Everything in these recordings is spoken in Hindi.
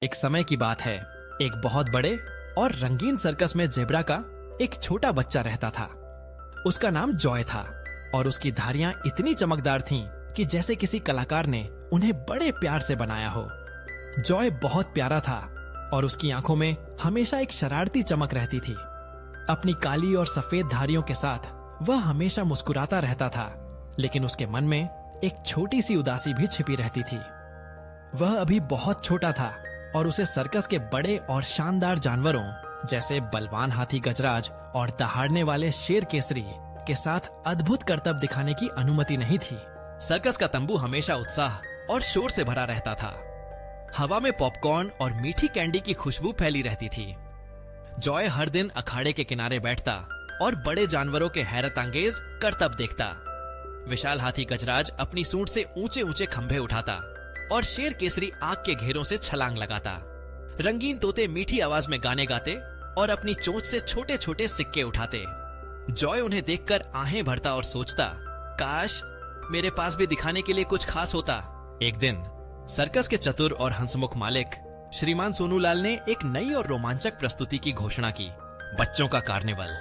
एक समय की बात है। एक बहुत बड़े और रंगीन सर्कस में जेब्रा का एक छोटा बच्चा रहता था। उसका नाम जॉय था और उसकी धारियां इतनी चमकदार थीं कि जैसे किसी कलाकार ने उन्हें बड़े प्यार से बनाया हो। जॉय बहुत प्यारा था और उसकी आंखों में हमेशा एक शरारती चमक रहती थी। अपनी काली और सफेद धारियों के साथ वह हमेशा मुस्कुराता रहता था, लेकिन उसके मन में एक छोटी सी उदासी भी छिपी रहती थी। वह अभी बहुत छोटा था और उसे सर्कस के बड़े और शानदार जानवरों जैसे बलवान हाथी गजराज और दहाड़ने वाले शेर केसरी के साथ अद्भुत करतब दिखाने की अनुमति नहीं थी। सर्कस का तंबू हमेशा उत्साह और शोर से भरा रहता था। हवा में पॉपकॉर्न और मीठी कैंडी की खुशबू फैली रहती थी। जॉय हर दिन अखाड़े के किनारे बैठता और बड़े जानवरों के हैरतअंगेज करतब देखता। विशाल हाथी गजराज अपनी सूंड से ऊंचे ऊंचे खंभे उठाता और शेर केसरी आग के घेरों से छलांग लगाता। रंगीन तोते मीठी आवाज में गाने गाते और अपनी चोंच से छोटे छोटे सिक्के उठाते। जॉय उन्हें देखकर आहें भरता और सोचता, काश मेरे पास भी दिखाने के लिए कुछ खास होता। एक दिन सर्कस के चतुर और हंसमुख मालिक श्रीमान सोनूलाल ने एक नई और रोमांचक प्रस्तुति की घोषणा की, बच्चों का कार्निवल।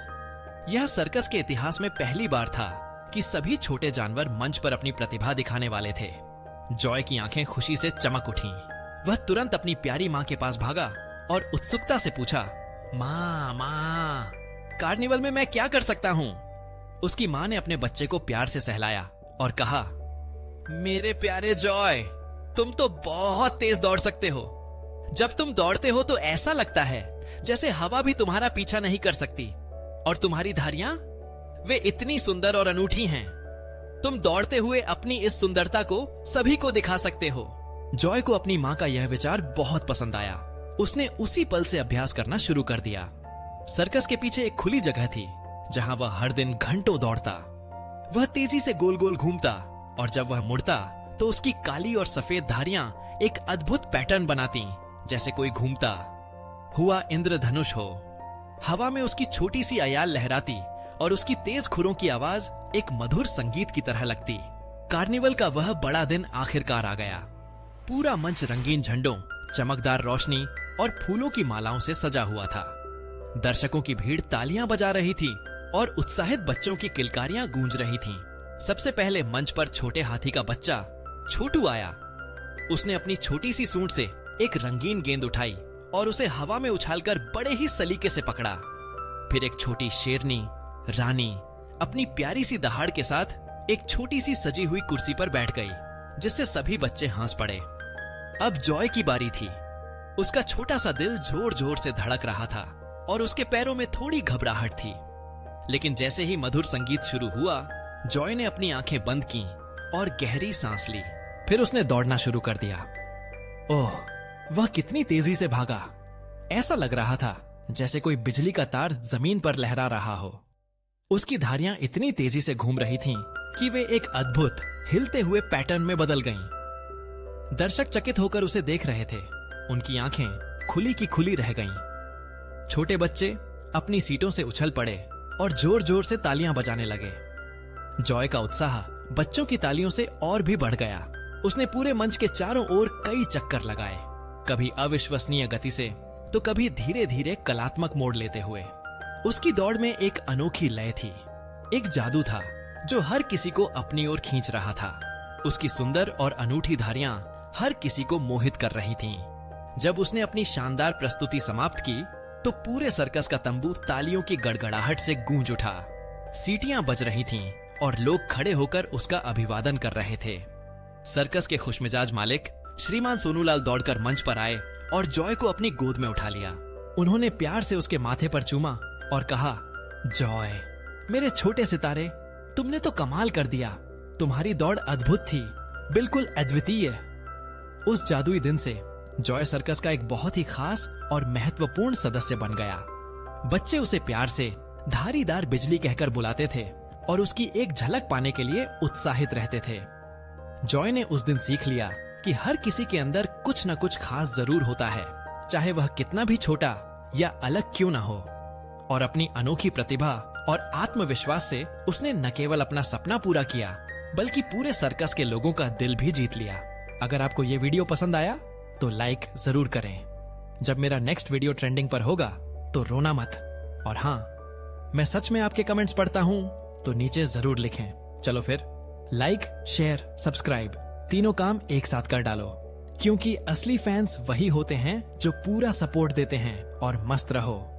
यह सर्कस के इतिहास में पहली बार था कि सभी छोटे जानवर मंच पर अपनी प्रतिभा दिखाने वाले थे। जॉय की आंखें खुशी से चमक उठीं। वह तुरंत अपनी प्यारी माँ के पास भागा और उत्सुकता से पूछा, माँ माँ, कार्निवल में मैं क्या कर सकता हूँ? उसकी माँ ने अपने बच्चे को प्यार से सहलाया और कहा, मेरे प्यारे जॉय, तुम तो बहुत तेज दौड़ सकते हो। जब तुम दौड़ते हो तो ऐसा लगता है जैसे हवा भी तुम्हारा पीछा नहीं कर सकती, और तुम्हारी धारियां वे इतनी सुंदर और अनूठी हैं। तुम दौड़ते हुए अपनी इस सुंदरता को सभी को दिखा सकते हो। जॉय को अपनी माँ का यह विचार बहुत पसंद आया। उसने उसी पल से अभ्यास करना शुरू कर दिया। सर्कस के पीछे एक खुली जगह थी जहाँ वह हर दिन घंटों दौड़ता। वह तेजी से गोल गोल घूमता और जब वह मुड़ता तो उसकी काली और सफेद धारियां एक अद्भुत पैटर्न बनाती, जैसे कोई घूमता हुआ इंद्रधनुष हो। हवा में उसकी छोटी सी अयाल लहराती और उसकी तेज खुरों की आवाज एक मधुर संगीत की तरह लगती। कार्निवल का वह बड़ा दिन आखिरकार आ गया। पूरा मंच रंगीन झंडों, चमकदार रोशनी और फूलों की मालाओं से सजा हुआ था। दर्शकों की भीड़ तालियां बजा रही थी और उत्साहित बच्चों की किलकारियां गूंज रही थीं। सबसे पहले मंच पर छोटे हाथी का बच्चा छोटू आया। उसने अपनी छोटी सी सूंड से एक रंगीन गेंद उठाई और उसे हवा में उछालकर बड़े ही सलीके से पकड़ा। फिर एक छोटी शेरनी रानी अपनी प्यारी सी दहाड़ के साथ एक छोटी सी सजी हुई कुर्सी पर बैठ गई, जिससे सभी बच्चे हंस पड़े। अब जॉय की बारी थी। उसका छोटा सा दिल जोर जोर से धड़क रहा था और उसके पैरों में थोड़ी घबराहट थी। लेकिन जैसे ही मधुर संगीत शुरू हुआ, जॉय ने अपनी आंखें बंद की और गहरी सांस ली। फिर उसने दौड़ना शुरू कर दिया। ओह, वह कितनी तेजी से भागा! ऐसा लग रहा था जैसे कोई बिजली का तार जमीन पर लहरा रहा हो। उसकी धारियां इतनी तेजी से घूम रही थीं कि वे एक अद्भुत हिलते हुए पैटर्न में बदल गईं। दर्शक चकित होकर उसे देख रहे थे। उनकी आंखें खुली की खुली रह गईं। छोटे बच्चे अपनी सीटों से उछल पड़े और जोर जोर से तालियां बजाने लगे। जॉय का उत्साह बच्चों की तालियों से और भी बढ़ गया। उसने पूरे मंच के चारों ओर कई चक्कर लगाए, कभी अविश्वसनीय गति से तो कभी धीरे धीरे कलात्मक मोड़ लेते हुए। उसकी दौड़ में एक अनोखी लय थी, एक जादू था जो हर किसी को अपनी ओर खींच रहा था। उसकी सुंदर और अनूठी धारियां हर किसी को मोहित कर रही थीं। जब उसने अपनी शानदार प्रस्तुति समाप्त की तो पूरे सर्कस का तंबू तालियों की गड़गड़ाहट से गूंज उठा। सीटियां बज रही थीं और लोग खड़े होकर उसका अभिवादन कर रहे थे। सर्कस के खुशमिजाज मालिक श्रीमान सोनूलाल दौड़कर मंच पर आए और जॉय को अपनी गोद में उठा लिया। उन्होंने प्यार से उसके माथे पर चूमा और कहा, जॉय, मेरे छोटे सितारे, तुमने तो कमाल कर दिया। तुम्हारी दौड़ अद्भुत थी, बिल्कुल अद्वितीय। उस जादुई दिन से जॉय सर्कस का एक बहुत ही खास और महत्वपूर्ण सदस्य बन गया। बच्चे उसे प्यार से धारीदार बिजली कहकर बुलाते थे और उसकी एक झलक पाने के लिए उत्साहित रहते थे। जॉय ने उस दिन सीख लिया कि हर किसी के अंदर कुछ न कुछ खास जरूर होता है, चाहे वह कितना भी छोटा या अलग क्यों ना हो। और अपनी अनोखी प्रतिभा और आत्मविश्वास से उसने न केवल अपना सपना पूरा किया, बल्कि पूरे सर्कस के लोगों का दिल भी जीत लिया। अगर आपको ये वीडियो पसंद आया तो लाइक जरूर करें। जब मेरा नेक्स्ट वीडियो ट्रेंडिंग पर होगा तो रोना मत। और हाँ, मैं सच में आपके कमेंट्स पढ़ता हूं, तो नीचे जरूर लिखें। चलो फिर लाइक, शेयर, सब्सक्राइब तीनों काम एक साथ कर डालो, क्योंकि असली फैंस वही होते हैं जो पूरा सपोर्ट देते हैं। और मस्त रहो।